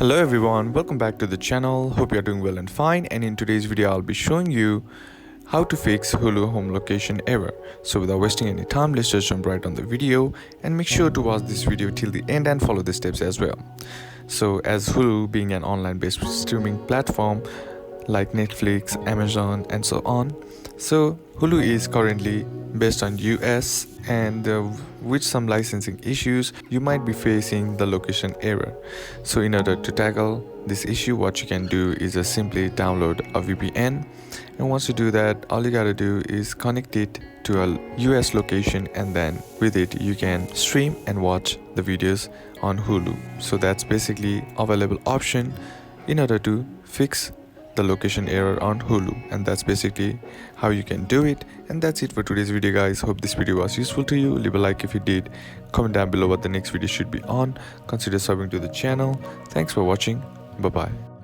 Hello everyone, welcome back to the channel. Hope you are doing well and fine, and in today's video I'll be showing you how to fix Hulu home location error. So without wasting any time, let's just jump right on the video and make sure to watch this video till the end and follow the steps as well. So as Hulu being an online based streaming platform like Netflix, Amazon and so on, so Hulu is currently based on US, and with some licensing issues you might be facing the location error. So in order to tackle this issue, what you can do is just simply download a VPN, and once you do that, all you gotta do is connect it to a US location, and then with it you can stream and watch the videos on Hulu. So that's basically available option in order to fix the location error on Hulu, and that's basically how you can do it. And that's it for today's video, guys. Hope this video was useful to you. Leave a like if you did, comment down below what the next video should be on, consider subbing to the channel. Thanks for watching. Bye bye.